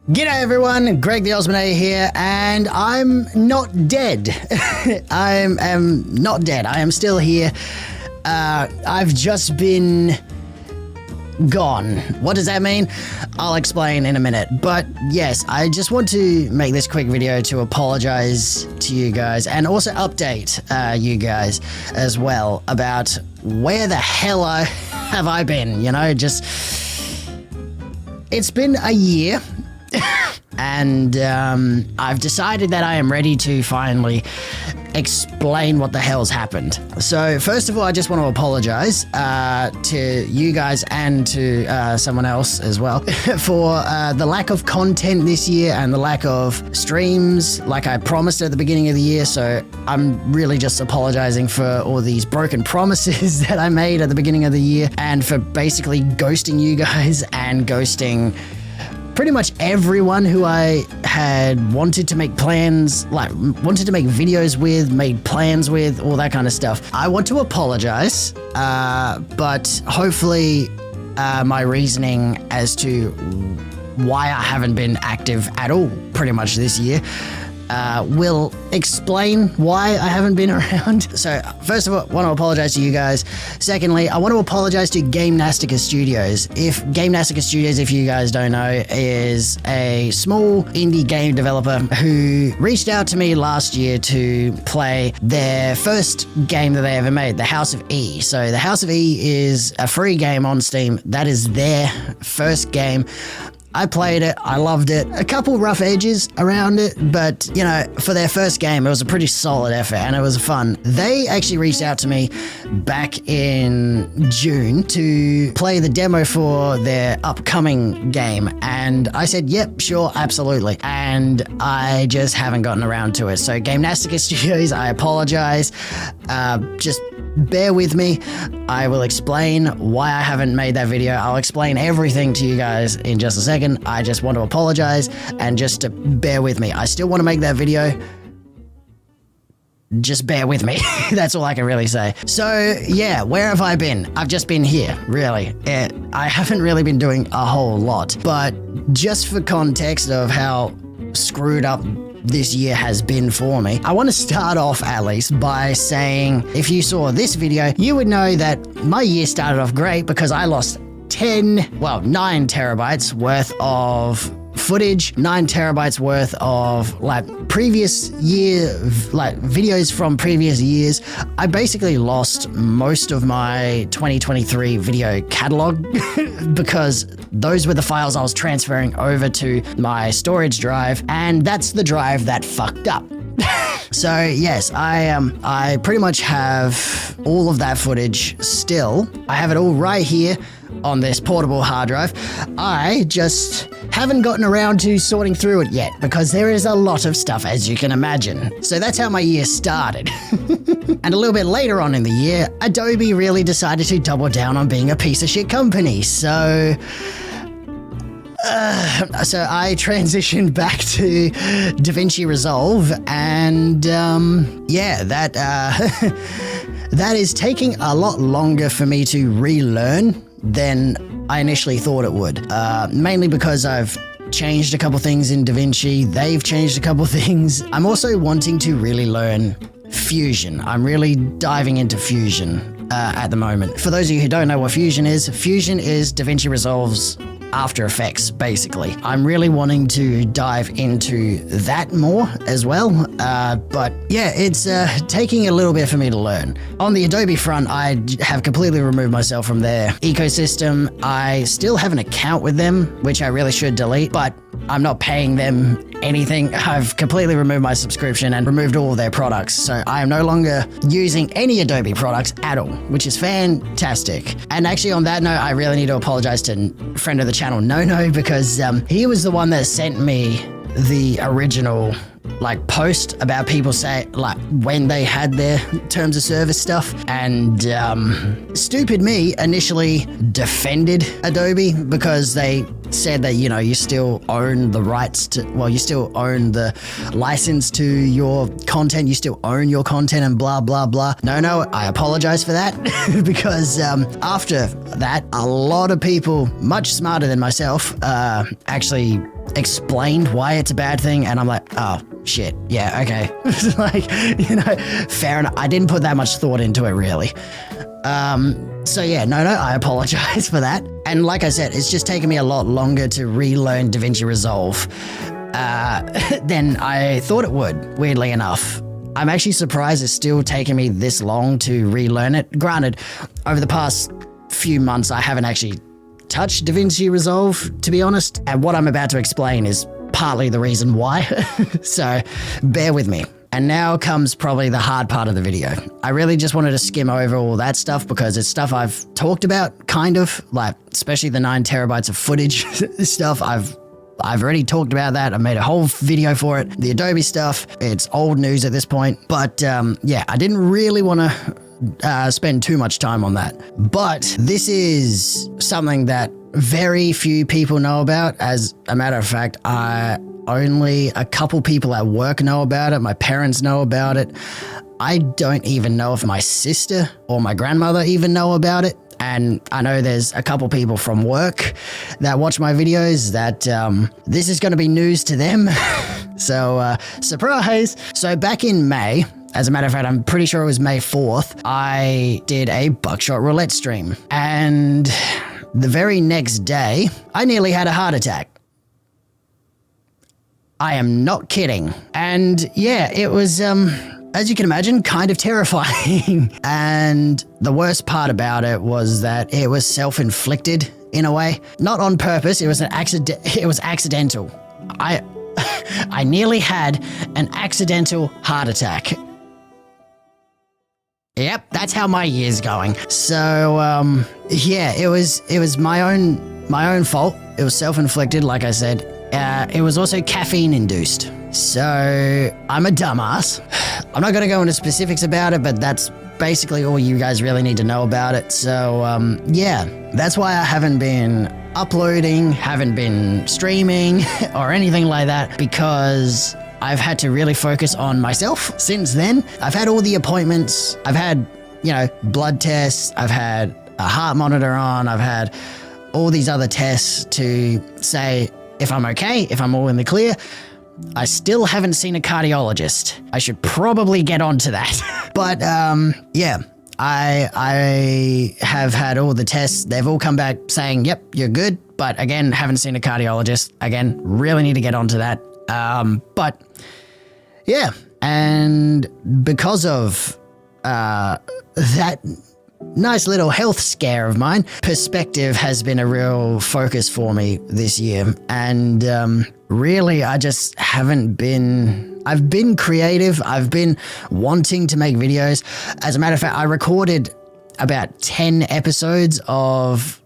G'day everyone, Greg the Osmonator here, and I'm not dead. I am not dead. I am still here. I've just been gone. What does that mean? I'll explain in a minute. But yes, I just want to make this quick video to apologize to you guys and also update you guys as well about where the hell have I been, you know, just... It's been a year. And I've decided that I am ready to finally explain what the hell's happened. So first of all, I just want to apologize to you guys and to someone else as well for the lack of content this year and the lack of streams like I promised at the beginning of the year. So I'm really just apologizing for all these broken promises that I made at the beginning of the year and for basically ghosting you guys and ghosting pretty much everyone who I had wanted to make plans, like wanted to make videos with, made plans with, all that kind of stuff. I want to apologize, but hopefully my reasoning as to why I haven't been active at all pretty much this year will explain why I haven't been around. So first of all, I want to apologize to you guys. Secondly, I want to apologize to Gamnastica Studios. Gamnastica Studios, if you guys don't know, is a small indie game developer who reached out to me last year to play their first game that they ever made, The House of E. So The House of E is a free game on Steam. That is their first game. I played it, I loved it. A couple rough edges around it, but you know, for their first game, it was a pretty solid effort and it was fun. They actually reached out to me back in June to play the demo for their upcoming game. And I said, yep, sure, absolutely. And I just haven't gotten around to it. So Gamnastica Studios, I apologize. Just bear with me. I will explain why I haven't made that video. I'll explain everything to you guys in just a second. I just want to apologize and just to bear with me. I still want to make that video. Just bear with me. That's all I can really say. So yeah, where have I been? I've just been here, really. I haven't really been doing a whole lot, but just for context of how screwed up this year has been for me, I want to start off at least by saying if you saw this video, you would know that my year started off great because I lost 9 terabytes worth of footage, 9 terabytes worth of like previous year, like videos from previous years. I basically lost most of my 2023 video catalog because those were the files I was transferring over to my storage drive, and that's the drive that fucked up. So yes, I pretty much have all of that footage still. I have it all right here on this portable hard drive. I just haven't gotten around to sorting through it yet because there is a lot of stuff, as you can imagine. So that's how my year started. And a little bit later on in the year, Adobe really decided to double down on being a piece of shit company. So I transitioned back to DaVinci Resolve, and yeah, that that is taking a lot longer for me to relearn than I initially thought it would. Mainly because I've changed a couple things in DaVinci, they've changed a couple things. I'm also wanting to really learn Fusion. I'm really diving into Fusion at the moment. For those of you who don't know what Fusion is DaVinci Resolve's After Effects, basically. I'm really wanting to dive into that more as well, but yeah, it's taking a little bit for me to learn. On the Adobe front, I have completely removed myself from their ecosystem. I still have an account with them, which I really should delete, but I'm not paying them anything. I've completely removed my subscription and removed all of their products, so I am no longer using any Adobe products at all, which is fantastic. And actually on that note, I really need to apologize to friend of the channel No, because he was the one that sent me the original like post about people say like when they had their terms of service stuff, and stupid me initially defended Adobe because they said that, you know, you still own the rights to, well, you still own the license to your content, you still own your content and blah, blah, blah. No, I apologize for that because after that, a lot of people much smarter than myself actually explained why it's a bad thing, and I'm like, oh shit, yeah, okay. Like, you know, fair enough. I didn't put that much thought into it really. So yeah, no, I apologize for that. And like I said, it's just taken me a lot longer to relearn DaVinci Resolve than I thought it would, weirdly enough. I'm actually surprised it's still taking me this long to relearn it. Granted, over the past few months, I haven't actually touched DaVinci Resolve, to be honest. And what I'm about to explain is partly the reason why. So bear with me. And now comes probably the hard part of the video. I really just wanted to skim over all that stuff because it's stuff I've talked about, kind of, like, especially the 9 terabytes of footage stuff. I've already talked about that. I made a whole video for it. The Adobe stuff, it's old news at this point. But yeah, I didn't really want to spend too much time on that. But this is something that very few people know about. As a matter of fact, only a couple people at work know about it. My parents know about it. I don't even know if my sister or my grandmother even know about it. And I know there's a couple people from work that watch my videos that this is going to be news to them. So, surprise. So back in May, as a matter of fact, I'm pretty sure it was May 4th, I did a Buckshot Roulette stream. And the very next day, I nearly had a heart attack. I am not kidding. And yeah, it was, as you can imagine, kind of terrifying. And the worst part about it was that it was self-inflicted in a way. Not on purpose, it was an accident. It was accidental. I nearly had an accidental heart attack. Yep, that's how my year's going. So, yeah, it was my own fault. It was self-inflicted, like I said. It was also caffeine-induced. So, I'm a dumbass. I'm not going to go into specifics about it, but that's basically all you guys really need to know about it. So, yeah, that's why I haven't been uploading, haven't been streaming, or anything like that, because I've had to really focus on myself since then. I've had all the appointments. I've had, you know, blood tests. I've had a heart monitor on. I've had all these other tests to say if I'm okay, if I'm all in the clear. I still haven't seen a cardiologist. I should probably get onto that. But, yeah, I have had all the tests. They've all come back saying, yep, you're good. But again, haven't seen a cardiologist. Again, really need to get onto that. But yeah, and because of that nice little health scare of mine, perspective has been a real focus for me this year. And really, I just haven't been... I've been creative. I've been wanting to make videos. As a matter of fact, I recorded about 10 episodes of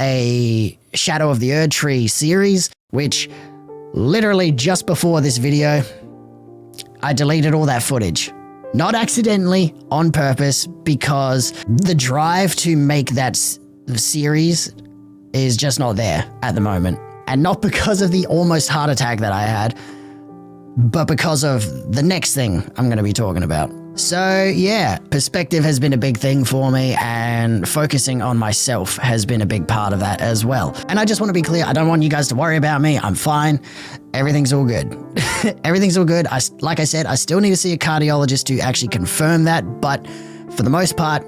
a Shadow of the Erdtree series, which... literally just before this video, I deleted all that footage. Not accidentally, on purpose, because the drive to make that series is just not there at the moment. And not because of the almost heart attack that I had, but because of the next thing I'm going to be talking about. So yeah, perspective has been a big thing for me, and focusing on myself has been a big part of that as well. And I just want to be clear, I don't want you guys to worry about me. I'm fine. Everything's all good. Everything's all good. Like I said, I still need to see a cardiologist to actually confirm that, but for the most part,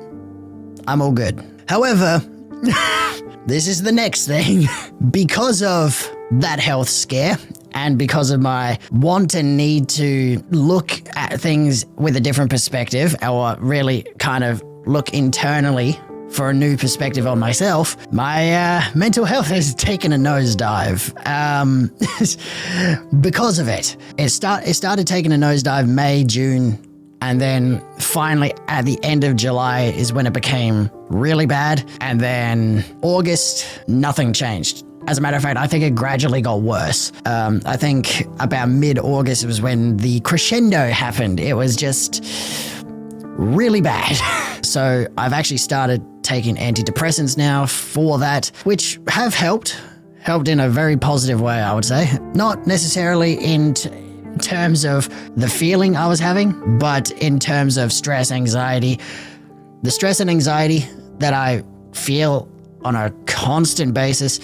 I'm all good. However, this is the next thing. Because of that health scare, and because of my want and need to look at things with a different perspective, or really kind of look internally for a new perspective on myself, my mental health has taken a nosedive. Because of it. It started taking a nosedive May, June, and then finally at the end of July is when it became really bad. And then August, nothing changed. As a matter of fact, I think it gradually got worse. I think about mid-August was when the crescendo happened. It was just really bad. So I've actually started taking antidepressants now for that, which have helped in a very positive way, I would say. Not necessarily in terms of the feeling I was having, but in terms of stress, anxiety. The stress and anxiety that I feel on a constant basis,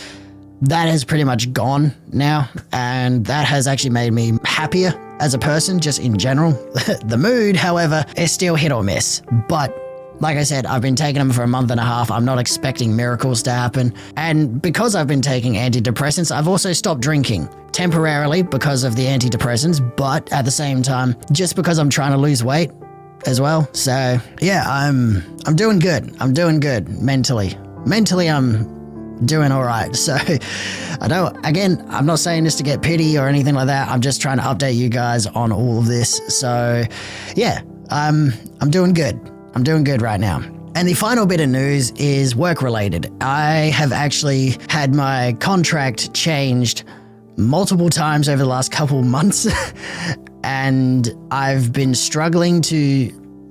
that has pretty much gone now, and that has actually made me happier as a person, just in general. The mood, however, is still hit or miss. But like I said, I've been taking them for a month and a half. I'm not expecting miracles to happen. And because I've been taking antidepressants, I've also stopped drinking temporarily because of the antidepressants, but at the same time, just because I'm trying to lose weight as well. So yeah, I'm doing good. I'm doing good mentally. Mentally, I'm doing all right. So I'm not saying this to get pity or anything like that. I'm just trying to update you guys on all of this. So yeah, I'm doing good. I'm doing good right now. And the final bit of news is work related. I have actually had my contract changed multiple times over the last couple months and I've been struggling to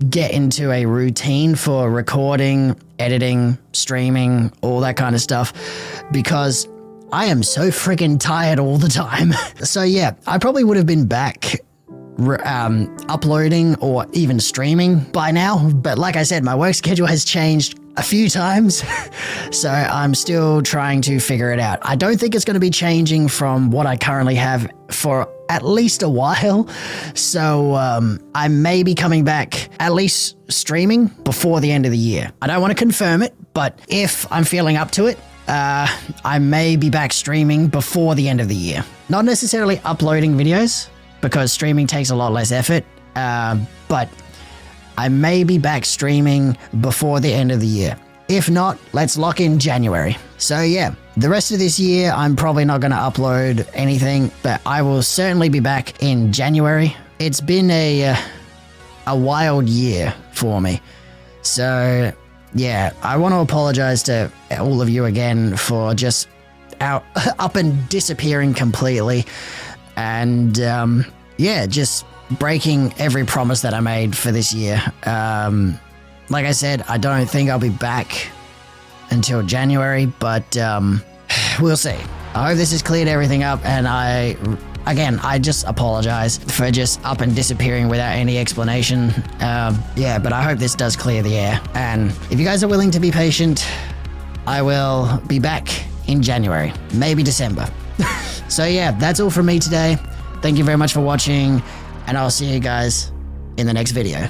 get into a routine for recording, editing, streaming, all that kind of stuff because I am so freaking tired all the time. So yeah, I probably would have been back uploading or even streaming by now. But like I said, my work schedule has changed a few times. So I'm still trying to figure it out. I don't think it's going to be changing from what I currently have for at least a while. So I may be coming back at least streaming before the end of the year. I don't want to confirm it, but if I'm feeling up to it, I may be back streaming before the end of the year. Not necessarily uploading videos, because streaming takes a lot less effort, but I may be back streaming before the end of the year. If not, let's lock in January. So yeah, the rest of this year, I'm probably not going to upload anything, but I will certainly be back in January. It's been a wild year for me. So yeah, I want to apologize to all of you again for just up and disappearing completely. And yeah, just breaking every promise that I made for this year. Like I said, I don't think I'll be back until January, but we'll see. I hope this has cleared everything up, and I just apologize for just up and disappearing without any explanation. Yeah, but I hope this does clear the air. And if you guys are willing to be patient, I will be back in January, maybe December. So yeah, that's all from me today. Thank you very much for watching, and I'll see you guys in the next video.